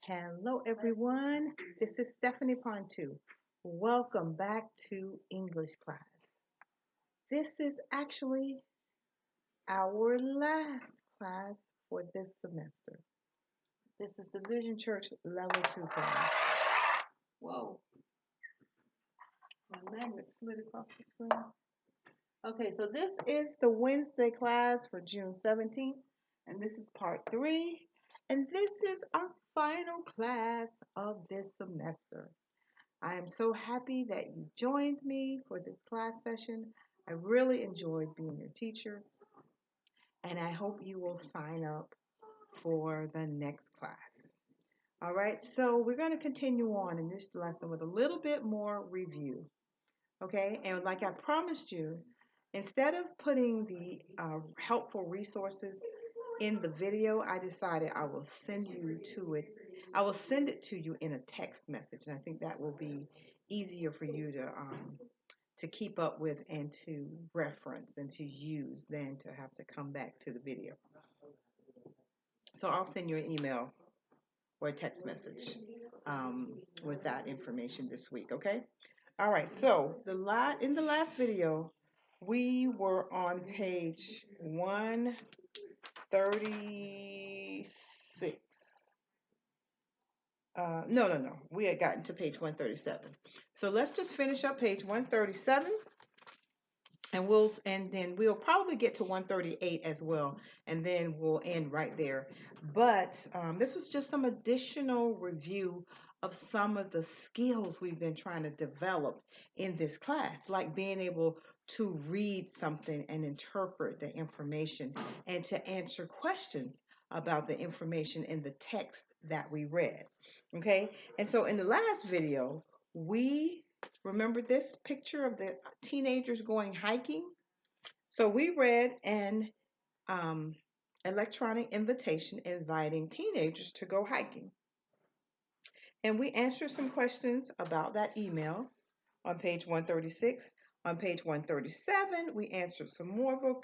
Hello, everyone. This is Stephanie Ponteau. Welcome back to English class. This is actually our last class for this semester. This is the Vision Church level 2 class. Whoa, my magnet slid across the screen. Okay, so this is the Wednesday class for June 17th, and this is part 3, and this is our final class of this semester. I am so happy that you joined me for this class session. I really enjoyed being your teacher, and I hope you will sign up for the next class. All right, so we're going to continue on in this lesson with a little bit more review. Okay, and like I promised you, instead of putting the helpful resources in the video, I decided I will send you to it. I will send it to you in a text message, and I think that will be easier for you to keep up with and to reference and to use than to have to come back to the video. So I'll send you an email or a text message with that information this week. Okay. All right. So in the last video, we were on page 136. No. We had gotten to page 137. So let's just finish up page 137, and then we'll probably get to 138 as well, and then we'll end right there. But this was just some additional review of some of the skills we've been trying to develop in this class, like being able to read something and interpret the information and to answer questions about the information in the text that we read. Okay, and so in the last video, we remember this picture of the teenagers going hiking? So we read an electronic invitation inviting teenagers to go hiking. And we answered some questions about that email on page 136. On page 137, we answered some more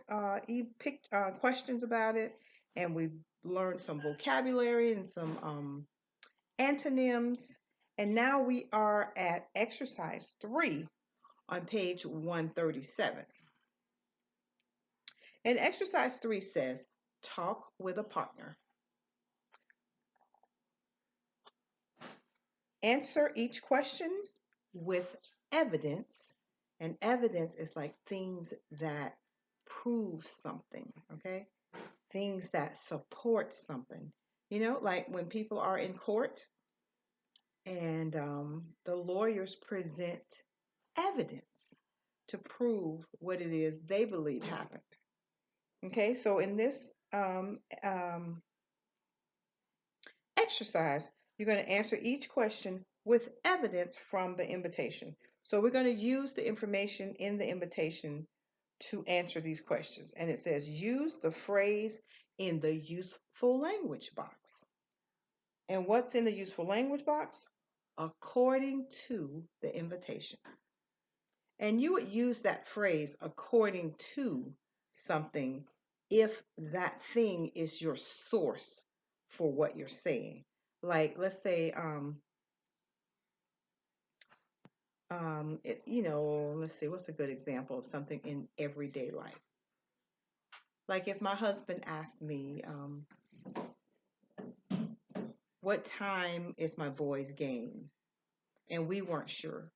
questions about it, and we learned some vocabulary and some antonyms. And now we are at exercise 3 on page 137. And exercise 3 says, talk with a partner. Answer each question with evidence. And evidence is like things that prove something, okay? Things that support something. You know, like when people are in court and the lawyers present evidence to prove what it is they believe happened. Okay, so in this exercise, you're going to answer each question with evidence from the invitation. So we're going to use the information in the invitation to answer these questions. And it says, use the phrase in the useful language box. And what's in the useful language box? According to the invitation. And you would use that phrase according to something if that thing is your source for what you're saying. Like, let's say, let's see, what's a good example of something in everyday life? Like if my husband asked me, what time is my boy's game? And we weren't sure.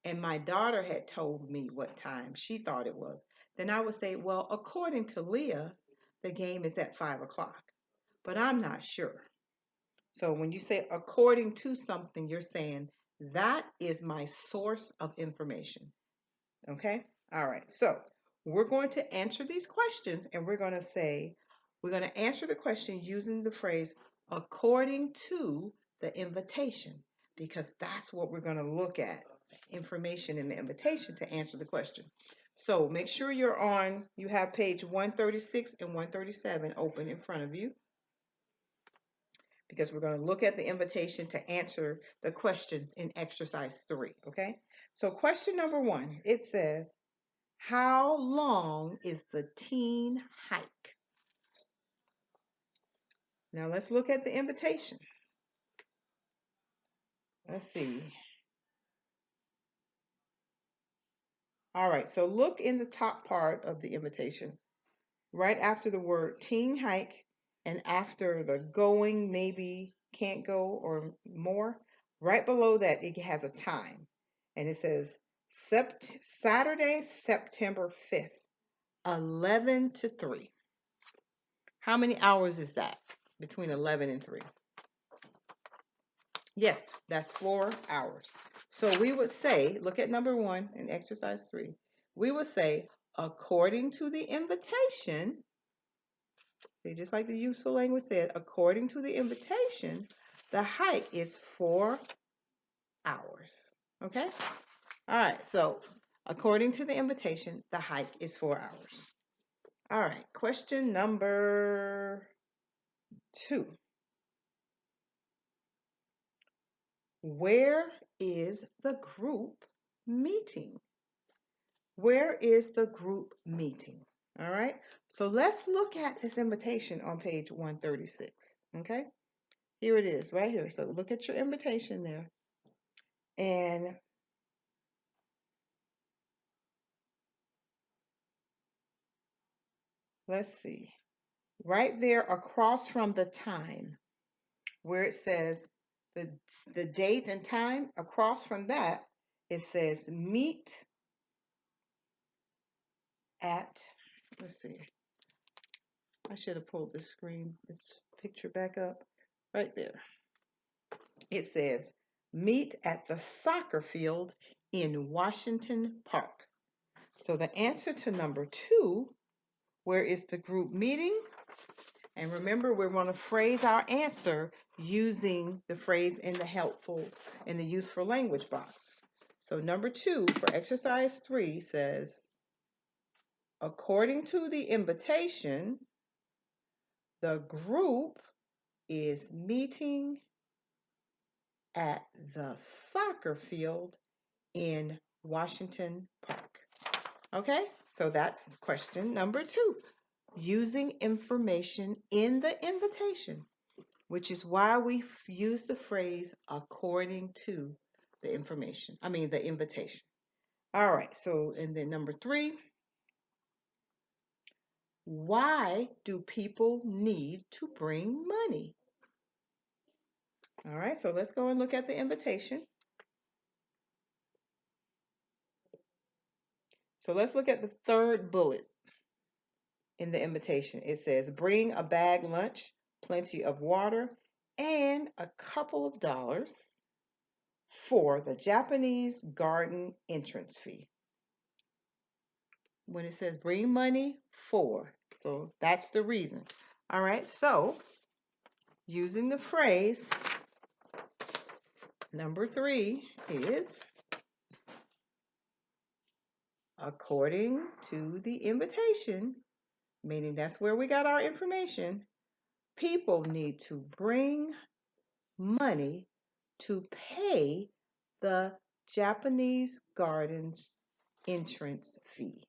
And my daughter had told me what time she thought it was. Then I would say, well, according to Leah, the game is at 5 o'clock, but I'm not sure. So when you say according to something, you're saying that is my source of information. Okay? All right. So we're going to answer these questions and we're going to answer the question using the phrase according to the invitation, because that's what we're going to look at, information in the invitation to answer the question. So make sure you have page 136 and 137 open in front of you, because we're going to look at the invitation to answer the questions in exercise 3, okay? So question number 1, it says, how long is the teen hike? Now let's look at the invitation. Let's see. All right, so look in the top part of the invitation, right after the word teen hike and after the going, maybe, can't go, or more. Right below that, it has a time. And it says Saturday, September 5th, 11 to 3. How many hours is that between 11 and 3? Yes, that's 4 hours. So we would say, look at number 1 in exercise 3. We would say, according to the invitation, see, just like the useful language said, according to the invitation, the hike is 4 hours. Okay? All right, so according to the invitation, the hike is 4 hours. All right, question number 2. Where is the group meeting? Where is the group meeting? All right, so let's look at this invitation on page 136. Okay, here it is right here. So look at your invitation there. And let's see, right there across from the time where it says the date and time, across from that, it says meet at, let's see, I should have pulled this picture back up right there. It says meet at the soccer field in Washington Park. So the answer to number 2, where is the group meeting? And remember, we're going to phrase our answer using the phrase in the useful language box. So number 2 for exercise 3 says, according to the invitation, the group is meeting at the soccer field in Washington Park. Okay, so that's question number 2. Using information in the invitation, which is why we use the phrase according to the invitation. All right, so and then number 3, why do people need to bring money? All right, so let's go and look at the invitation. So let's look at the third bullet in the invitation. It says, bring a bag lunch, plenty of water, and a couple of dollars for the Japanese garden entrance fee. When it says bring money for, so that's the reason. All right, so using the phrase, number 3 is according to the invitation, meaning that's where we got our information. People need to bring money to pay the Japanese gardens entrance fee.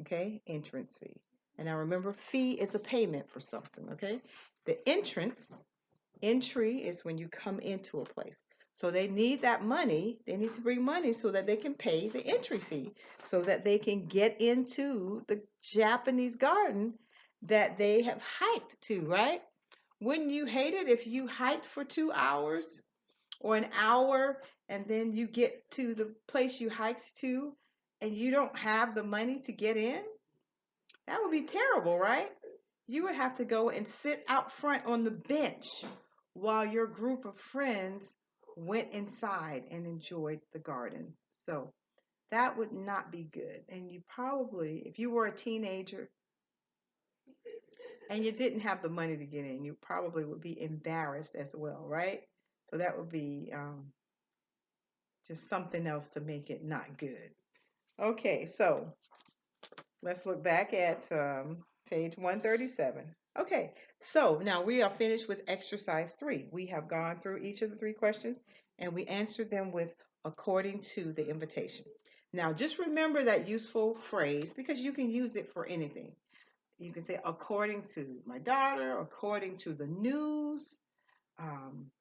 Okay, entrance fee. And now remember, fee is a payment for something, okay? The entry is when you come into a place. So they need that money. They need to bring money so that they can pay the entry fee, so that they can get into the Japanese garden that they have hiked to, right? Wouldn't you hate it if you hiked for 2 hours or an hour and then you get to the place you hiked to and you don't have the money to get in? That would be terrible, right? You would have to go and sit out front on the bench while your group of friends went inside and enjoyed the gardens. So that would not be good. And you probably, if you were a teenager and you didn't have the money to get in, you probably would be embarrassed as well, right? So that would be just something else to make it not good. Okay, so let's look back at page 137. Okay, so now we are finished with exercise 3. We have gone through each of the 3 questions and we answered them with according to the invitation. Now just remember that useful phrase because you can use it for anything. You can say according to my daughter, according to the news, um,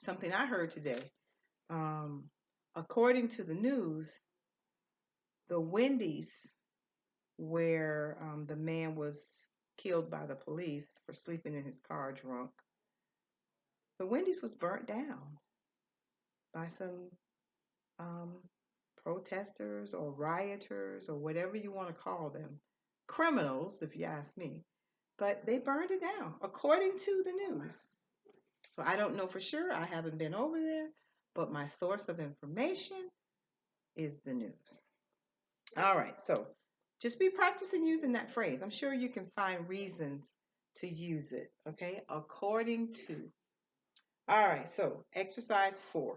something I heard today. According to the news, the Wendy's where the man was killed by the police for sleeping in his car drunk, the Wendy's was burnt down by some um, protesters or rioters or whatever you want to call them. Criminals, if you ask me. But they burned it down, according to the news. So I don't know for sure. I haven't been over there, but my source of information is the news. All right, so just be practicing using that phrase. I'm sure you can find reasons to use it, okay? According to. All right, so exercise 4.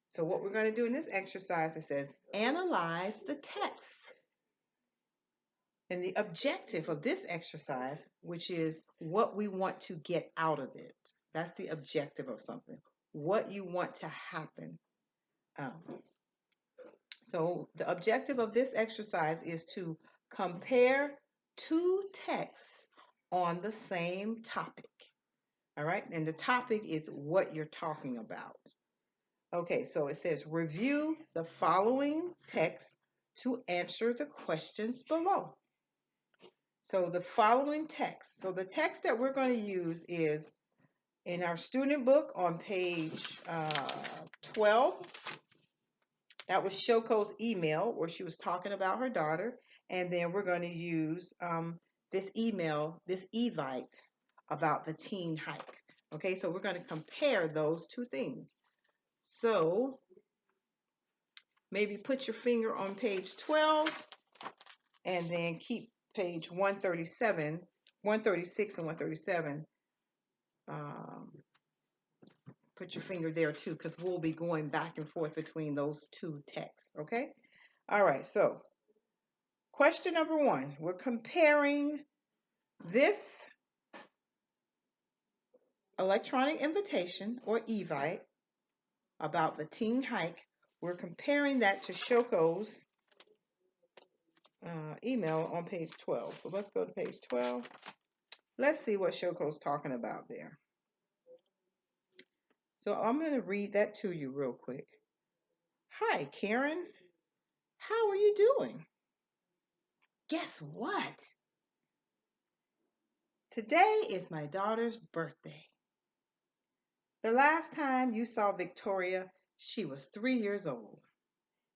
So what we're going to do in this exercise, it says, analyze the text. And the objective of this exercise, which is what we want to get out of it. That's the objective of something. What you want to happen. So the objective of this exercise is to compare two texts on the same topic. All right, and the topic is what you're talking about. Okay, so it says review the following text to answer the questions below. So the following text. So the text that we're going to use is in our student book on page 12. That was Shoko's email where she was talking about her daughter. And then we're going to use this email, this evite about the teen hike. Okay, so we're going to compare those two things. So maybe put your finger on page 12 and then keep page 137, 136 and 137. Put your finger there too, because we'll be going back and forth between those two texts, okay? All right, so question number 1, we're comparing this electronic invitation or evite about the teen hike. We're comparing that to Shoko's email on page 12. So let's go to page 12. Let's see what Shoko's talking about there. So I'm going to read that to you real quick. Hi, Karen. How are you doing? Guess what? Today is my daughter's birthday. The last time you saw Victoria, she was 3 years old.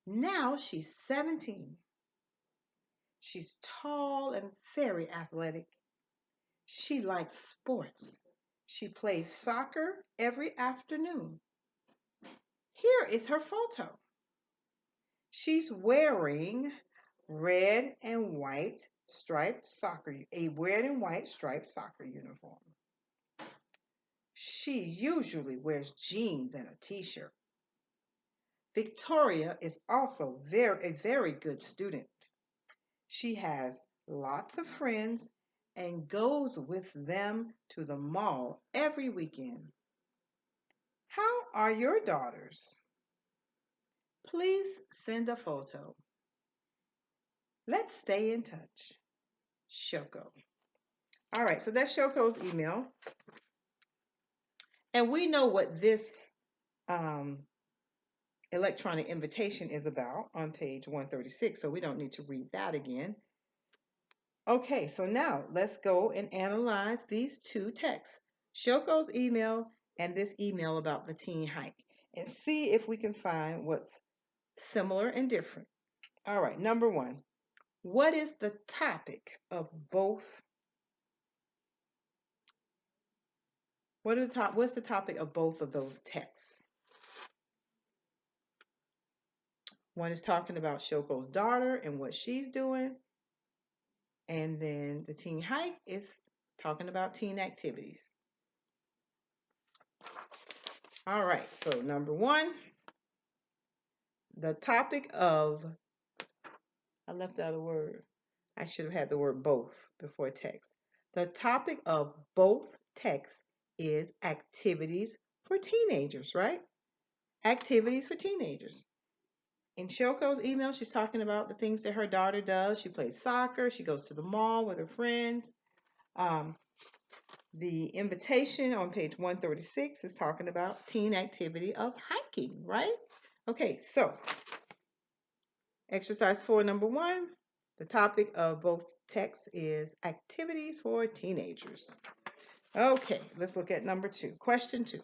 Now she's 17. She's tall and very athletic. She likes sports. She plays soccer every afternoon. Here is her photo. She's wearing red and white striped soccer, a red and white striped soccer uniform. She usually wears jeans and a t-shirt. Victoria is also a very good student. She has lots of friends and goes with them to the mall every weekend. How are your daughters? Please send a photo. Let's stay in touch. Shoko. All right, so that's Shoko's email. And we know what this electronic invitation is about on page 136, so we don't need to read that again. Okay, so now let's go and analyze these two texts, Shoko's email and this email about the teen hike, and see if we can find what's similar and different. All right, number 1, what is the topic of both? What's the topic of both of those texts? One is talking about Shoko's daughter and what she's doing. And then the teen hike is talking about teen activities. All right, so number 1, the topic of, I left out a word. I should have had the word both before text. The topic of both texts is activities for teenagers, right? Activities for teenagers. In Shoko's email, she's talking about the things that her daughter does. She plays soccer. She goes to the mall with her friends. The invitation on page 136 is talking about teen activity of hiking, right? Okay, so exercise 4, number 1, the topic of both texts is activities for teenagers. Okay, let's look at number 2. Question 2.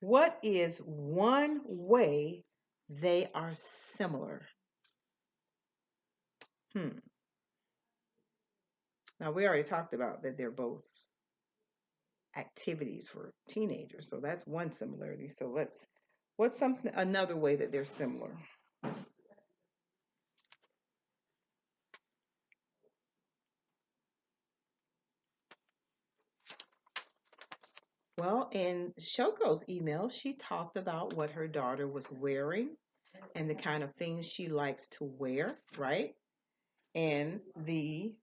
What is one way they are similar? Now, we already talked about that they're both activities for teenagers, so that's one similarity. So what's another way that they're similar? Well, in Shoko's email, she talked about what her daughter was wearing and the kind of things she likes to wear, right? And the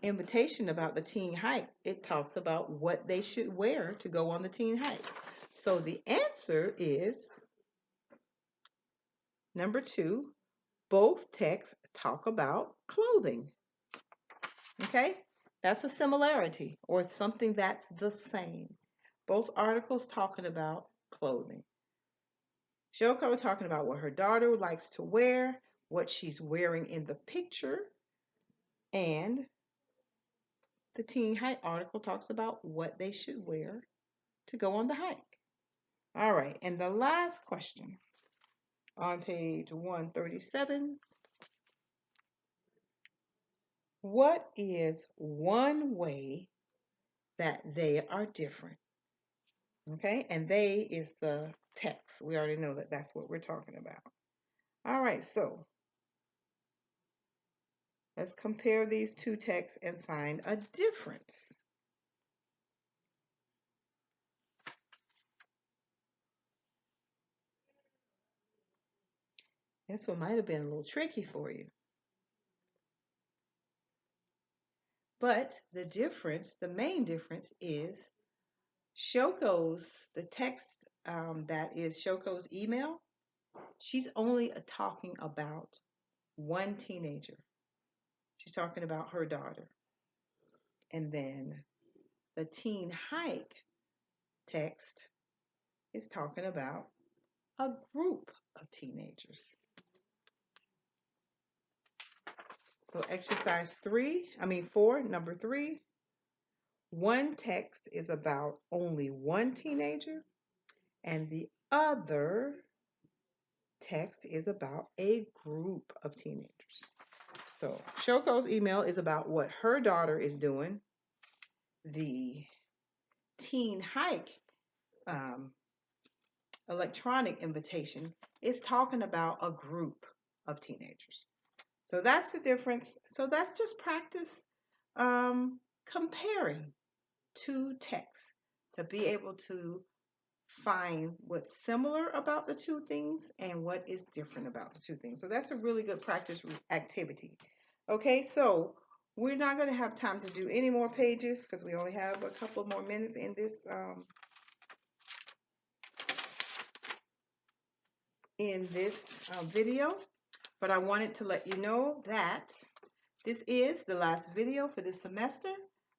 invitation about the teen hike, it talks about what they should wear to go on the teen hike. So the answer is number 2. Both texts talk about clothing. Okay? That's a similarity or something that's the same. Both articles talking about clothing. Shoko talking about what her daughter likes to wear, what she's wearing in the picture, and the teen hike article talks about what they should wear to go on the hike. All right, and the last question on page 137. What is one way that they are different? Okay, and they is the text. We already know that that's what we're talking about. All right, so let's compare these two texts and find a difference. This one might have been a little tricky for you. But the difference, the main difference is the text that is Shoko's email, she's only talking about one teenager. She's talking about her daughter. And then the teen hike text is talking about a group of teenagers. So exercise 4, number 3, one text is about only one teenager and the other text is about a group of teenagers. So Shoko's email is about what her daughter is doing. The teen hike electronic invitation is talking about a group of teenagers. So that's the difference. So that's just practice comparing two texts to be able to find what's similar about the two things and what is different about the two things. So that's a really good practice activity. Okay, so we're not going to have time to do any more pages because we only have a couple more minutes in this video, but I wanted to let you know that this is the last video for this semester.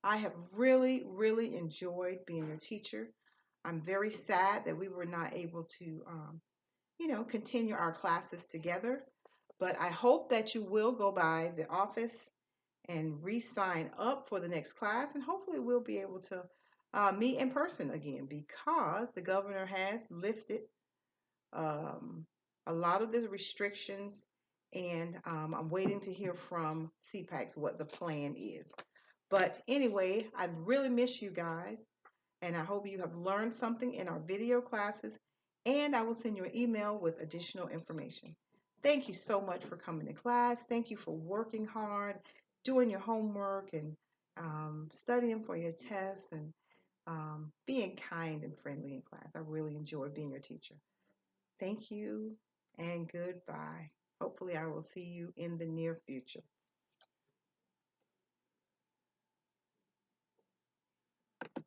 I have really, really enjoyed being your teacher. I'm very sad that we were not able to, continue our classes together, but I hope that you will go by the office and re-sign up for the next class, and hopefully we'll be able to meet in person again because the governor has lifted a lot of the restrictions, and I'm waiting to hear from CPACs what the plan is. But anyway, I really miss you guys, and I hope you have learned something in our video classes, and I will send you an email with additional information. Thank you so much for coming to class. Thank you for working hard, doing your homework, and studying for your tests, and being kind and friendly in class. I really enjoy being your teacher. Thank you and goodbye. Hopefully I will see you in the near future.